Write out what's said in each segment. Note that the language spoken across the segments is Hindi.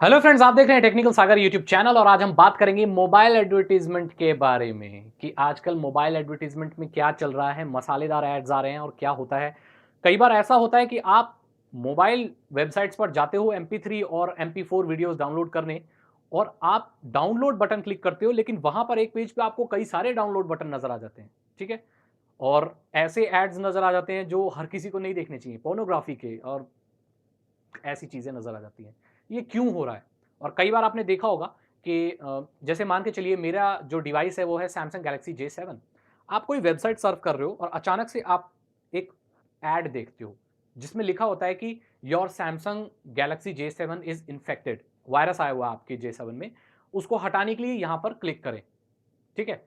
हेलो फ्रेंड्स, आप देख रहे हैं टेक्निकल सागर यूट्यूब चैनल और आज हम बात करेंगे मोबाइल एडवर्टीजमेंट के बारे में कि आजकल मोबाइल एडवर्टीजमेंट में क्या चल रहा है, मसालेदार एड्स आ रहे हैं और क्या होता है। कई बार ऐसा होता है कि आप मोबाइल वेबसाइट्स पर जाते हो MP3 और MP4 वीडियोस डाउनलोड करने और आप डाउनलोड बटन क्लिक करते हो, लेकिन वहां पर एक पेज पे आपको कई सारे डाउनलोड बटन नजर आ जाते हैं। ठीक है। और ऐसे एड्स नजर आ जाते हैं जो हर किसी को नहीं देखने चाहिए, पोर्नोग्राफी के और ऐसी चीजें नजर आ जाती हैं। ये क्यों हो रहा है? और कई बार आपने देखा होगा कि जैसे मान के चलिए मेरा जो डिवाइस है वो है सैमसंग गैलेक्सी J7। आप कोई वेबसाइट सर्फ कर रहे हो और अचानक से आप एक एड देखते हो जिसमें लिखा होता है कि your Samsung Galaxy J7 is infected, virus आया हुआ है आपके J7 में, उसको हटाने के लिए यहां पर क्लिक करें। ठीक है।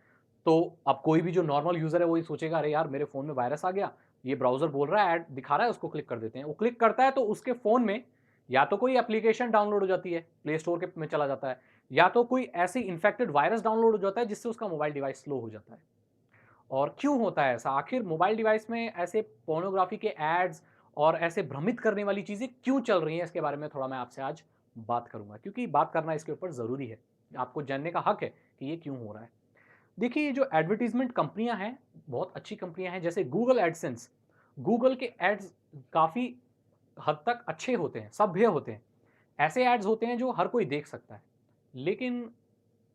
तो अब कोई भी जो नॉर्मल यूजर है वो ये सोचेगा, अरे यार मेरे फोन में वायरस आ गया, ये ब्राउजर बोल रहा है, ऐड दिखा रहा है, उसको क्लिक कर देते हैं। वो क्लिक करता है तो उसके फोन में या तो कोई एप्लीकेशन डाउनलोड हो जाती है, प्ले स्टोर के में चला जाता है, या तो कोई ऐसी इन्फेक्टेड वायरस डाउनलोड हो जाता है जिससे उसका मोबाइल डिवाइस स्लो हो जाता है। और क्यों होता है ऐसा? आखिर मोबाइल डिवाइस में ऐसे पोर्नोग्राफी के एड्स और ऐसे भ्रमित करने वाली चीजें क्यों चल रही हैं, इसके बारे में थोड़ा मैं आपसे आज बात करूंगा, क्योंकि बात करना इसके ऊपर जरूरी है। आपको जानने का हक है कि ये क्यों हो रहा है। देखिए, ये जो एडवर्टाइजमेंट कंपनियां हैं, बहुत अच्छी कंपनियां हैं, जैसे गूगल एडसेंस। गूगल के एड्स काफ़ी हद तक अच्छे होते हैं, सभ्य होते हैं। ऐसे एड्स होते हैं जो हर कोई देख सकता है। लेकिन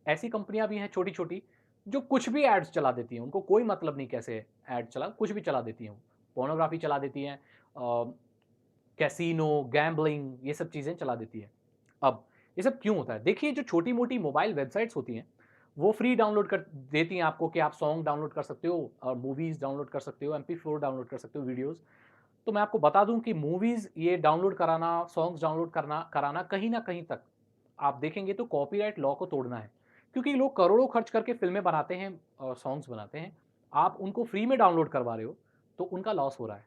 ऐसी कंपनियां भी हैं छोटी-छोटी जो कुछ भी एड्स चला देती हैं। उनको कोई मतलब नहीं कैसे एड चला, कुछ भी चला देती हैं। पोर्नोग्राफी चला देती हैं, कैसीनो, गैम्बलिंग, ये सब चीज़ें चला देती है। अब ये सब क्यों होता है? देखिए, जो छोटी-मोटी मोबाइल वेबसाइट्स होती हैं, वो फ्री डाउनलोड कर देती हैं आपको कि आप सॉन्ग डाउनलोड कर सकते हो और मूवीज़ डाउनलोड कर सकते हो, MP4 डाउनलोड कर सकते हो, वीडियोज़। तो मैं आपको बता दूँ कि मूवीज़ ये डाउनलोड कराना, सॉन्ग्स डाउनलोड करना कराना कहीं न कहीं तक आप देखेंगे तो कॉपीराइट लॉ को तोड़ना है। क्योंकि लोग करोड़ों खर्च करके फ़िल्में बनाते हैं और सॉन्ग्स बनाते हैं। आप उनको फ्री में डाउनलोड करवा रहे हो, तो उनका लॉस हो रहा है।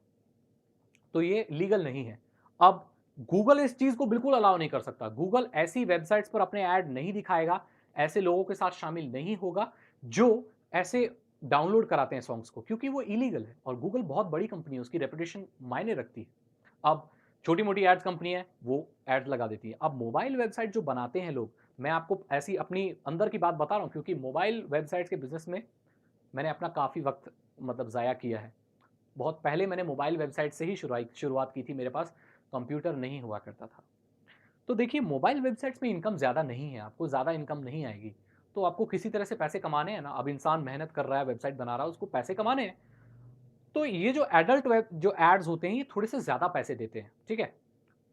तो ये लीगल नहीं है। अब गूगल इस चीज़ को बिल्कुल अलाउ नहीं कर सकता। गूगल ऐसी वेबसाइट्स पर अपने ऐड नहीं दिखाएगा, ऐसे लोगों के साथ शामिल नहीं होगा जो ऐसे डाउनलोड कराते हैं सॉन्ग्स को, क्योंकि वो इलीगल है और गूगल बहुत बड़ी कंपनी है, उसकी रेपुटेशन मायने रखती है। अब छोटी-मोटी एड्स कंपनी है, वो एड्स लगा देती है। अब मोबाइल वेबसाइट जो बनाते हैं लोग, मैं आपको ऐसी अपनी अंदर की बात बता रहा हूँ, क्योंकि मोबाइल वेबसाइट्स के बिज़नेस में मैंने अपना काफ़ी वक़्त मतलब ज़ाया किया है। बहुत पहले मैंने मोबाइल वेबसाइट से ही शुरुआत की थी, मेरे पास कंप्यूटर नहीं हुआ करता था। तो देखिए, मोबाइल वेबसाइट्स में इनकम ज़्यादा नहीं है, आपको ज़्यादा इनकम नहीं आएगी। तो आपको किसी तरह से पैसे कमाने हैं ना, अब इंसान मेहनत कर रहा है, वेबसाइट बना रहा है, उसको पैसे कमाने हैं। तो ये जो एडल्ट वेब जो एड्स होते हैं, ये थोड़े से ज़्यादा पैसे देते हैं, ठीक है?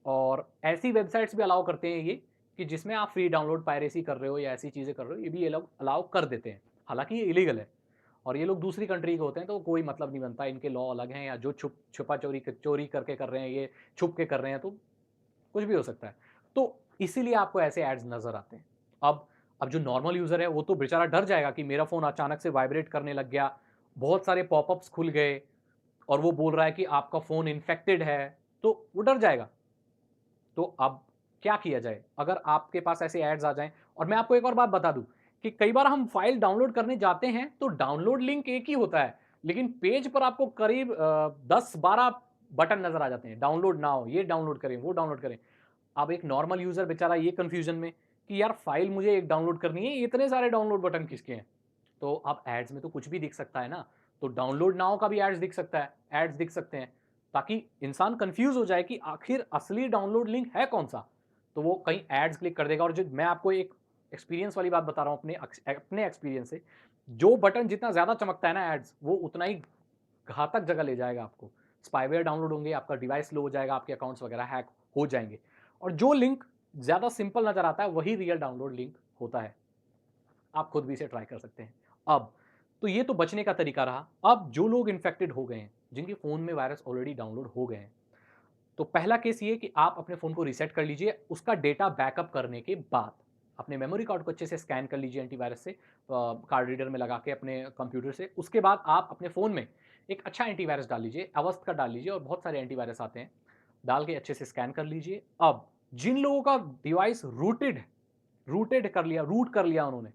और ऐसी वेबसाइट्स भी अलाउ करते हैं ये कि जिसमें आप फ्री डाउनलोड पायरेसी कर रहे हो या ऐसी चीज़ें कर रहे हो, ये भी ये लोग अलाउ कर देते हैं। हालाँकि ये इलीगल है। और ये लोग दूसरी कंट्री के होते हैं तो कोई मतलब नहीं बनता, इनके लॉ अलग हैं, या जो छुपा चोरी करके कर रहे हैं, ये छुप के कर रहे हैं, तो कुछ भी हो सकता है। तो इसीलिए आपको ऐसे एड्स नज़र आते हैं। अब जो नॉर्मल यूज़र है वो तो बेचारा डर जाएगा कि मेरा फ़ोन अचानक से वाइब्रेट करने लग गया, बहुत सारे पॉपअप्स खुल गए और वो बोल रहा है कि आपका फ़ोन इन्फेक्टेड है, तो वो डर जाएगा। तो अब क्या किया जाए? अगर आपके पास ऐसे एड्स आ जाएँ, और मैं आपको एक और बात बता दूँ कि कई बार हम फ़ाइल डाउनलोड करने जाते हैं, तो डाउनलोड लिंक एक ही होता है, लेकिन पेज पर आपको करीब 10-12 बटन नज़र आ जाते हैं। डाउनलोड नाउ, ये डाउनलोड करें, वो डाउनलोड करें। अब एक नॉर्मल यूज़र बेचारा ये कन्फ्यूज़न में कि यार फ़ाइल मुझे एक डाउनलोड करनी है, इतने सारे डाउनलोड बटन किसके हैं? तो अब एड्स में तो कुछ भी दिख सकता है ना, तो डाउनलोड नाउ का भी एड्स दिख सकता है, एड्स दिख सकते हैं, ताकि इंसान कन्फ्यूज़ हो जाए कि आखिर असली डाउनलोड लिंक है कौन-सा? तो वो कहीं एड्स क्लिक कर देगा। और जो मैं आपको एक एक्सपीरियंस वाली बात बता रहा हूँ अपने एक्सपीरियंस से, जो बटन जितना ज़्यादा चमकता है ना एड्स, वो उतना ही घातक जगह ले जाएगा आपको। स्पाईवेयर डाउनलोड होंगे, आपका डिवाइस स्लो हो जाएगा, आपके अकाउंट्स वगैरह हैक हो जाएँगे। और जो लिंक ज़्यादा सिंपल नज़र आता है, वही रियल डाउनलोड लिंक होता है। आप खुद भी इसे ट्राई कर सकते हैं। अब तो ये तो बचने का तरीका रहा। अब जो लोग इन्फेक्टेड हो गए हैं, जिनके फ़ोन में वायरस ऑलरेडी डाउनलोड हो गए हैं, तो पहला केस ये कि आप अपने फ़ोन को रीसेट कर लीजिए। उसका डेटा बैकअप करने के बाद अपने मेमोरी कार्ड को अच्छे से स्कैन कर लीजिए एंटीवायरस से, कार्ड रीडर में लगा के अपने कंप्यूटर से। उसके बाद आप अपने फ़ोन में एक अच्छा एंटीवायरस डाल लीजिए, अवस्थ का डाल लीजिए, और बहुत सारे एंटीवायरस आते हैं। डाल के अच्छे से स्कैन कर लीजिए। अब जिन लोगों का डिवाइस रूट कर लिया उन्होंने,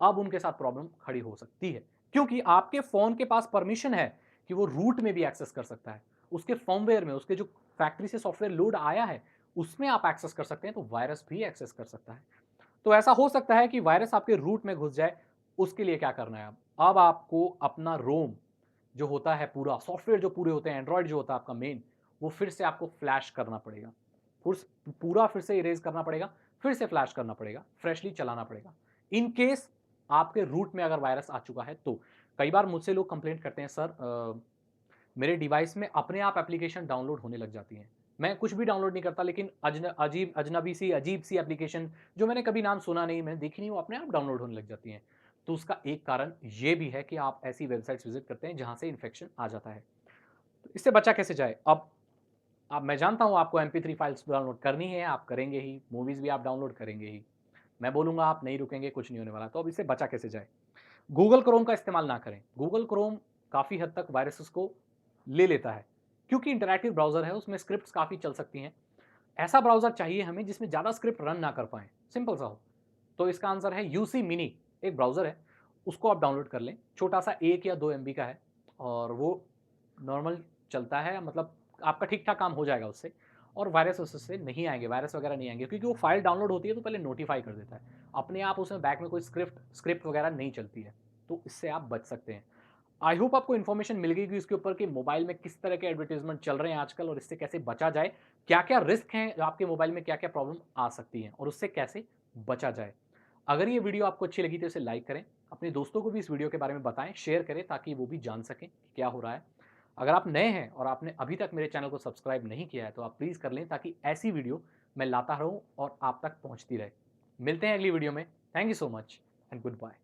अब उनके साथ प्रॉब्लम खड़ी हो सकती है, क्योंकि आपके फ़ोन के पास परमिशन है कि वो रूट में भी एक्सेस कर सकता है। उसके फर्मवेयर में, उसके जो फैक्ट्री से सॉफ्टवेयर लोड आया है, उसमें आप एक्सेस कर सकते हैं, तो वायरस भी एक्सेस कर सकता है। तो ऐसा हो सकता है कि वायरस आपके रूट में घुस जाए, उसके लिए क्या करना है अब? अब आपको अपना रोम जो होता है पूरा, सॉफ्टवेयर जो पूरे होते हैं, एंड्रॉयड जो होता है आपका मेन, वो फिर से आपको फ्लैश करना पड़ेगा। पुस पूरा फिर से इरेज़ करना पड़ेगा, फिर से फ्लैश करना पड़ेगा, फ्रेशली चलाना पड़ेगा। इन केस आपके रूट में अगर वायरस आ चुका है तो। कई बार मुझसे लोग कंप्लेंट करते हैं, सर मेरे डिवाइस में अपने आप एप्लीकेशन डाउनलोड होने लग जाती हैं। मैं कुछ भी डाउनलोड नहीं करता, लेकिन अजनबी सी, अजीब-सी एप्लीकेशन जो मैंने कभी नाम सुना नहीं, मैंने देखी नहीं, वो अपने आप डाउनलोड होने लग जाती हैं। तो उसका एक कारण ये भी है कि आप ऐसी वेबसाइट्स विज़िट करते हैं जहाँ से इन्फेक्शन आ जाता है। तो इससे बचा कैसे जाए? अब मैं जानता हूँ आपको एमपी3 फाइल्स डाउनलोड करनी है, आप करेंगे ही, मूवीज़ भी आप डाउनलोड करेंगे ही। मैं बोलूँगा आप नहीं रुकेंगे, कुछ नहीं होने वाला। तो अब इससे बचा कैसे जाए? गूगल क्रोम का इस्तेमाल ना करें। गूगल क्रोम काफ़ी हद तक वायरसेस को ले लेता है, क्योंकि इंटरैक्टिव ब्राउज़र है, उसमें स्क्रिप्ट्स काफ़ी चल सकती हैं। ऐसा ब्राउज़र चाहिए हमें जिसमें ज़्यादा स्क्रिप्ट रन ना कर पाएँ, सिंपल सा हो। तो इसका आंसर है यूसी मिनी, एक ब्राउज़र है, उसको आप डाउनलोड कर लें। छोटा-सा 1 या 2 एमबी का है और वो नॉर्मल चलता है, मतलब आपका ठीक-ठाक काम हो जाएगा उससे, और वायरस उससे नहीं आएँगे, वायरस वगैरह नहीं आएँगे, क्योंकि वो फ़ाइल डाउनलोड होती है तो पहले नोटिफ़ाई कर देता है। अपने आप उसमें बैक में कोई स्क्रिप्ट स्क्रिप्ट वगैरह नहीं चलती है, तो इससे आप बच सकते हैं। आई होप आपको इन्फॉर्मेशन मिल गई कि इसके ऊपर कि मोबाइल में किस तरह के एडवर्टाइज़मेंट चल रहे हैं आजकल और इससे कैसे बचा जाए, क्या-क्या रिस्क हैं, आपके मोबाइल में क्या-क्या प्रॉब्लम आ सकती हैं और उससे कैसे बचा जाए। अगर ये वीडियो आपको अच्छी लगी तो इसे लाइक करें, अपने दोस्तों को भी इस वीडियो के बारे में बताएँ, शेयर करें ताकि वो भी जान सकें कि क्या हो रहा है। अगर आप नए हैं और आपने अभी तक मेरे चैनल को सब्सक्राइब नहीं किया है, तो आप प्लीज़ कर लें ताकि ऐसी वीडियो मैं लाता रहूँ और आप तक पहुँचती रहे। मिलते हैं अगली वीडियो में। Thank you so much and good bye.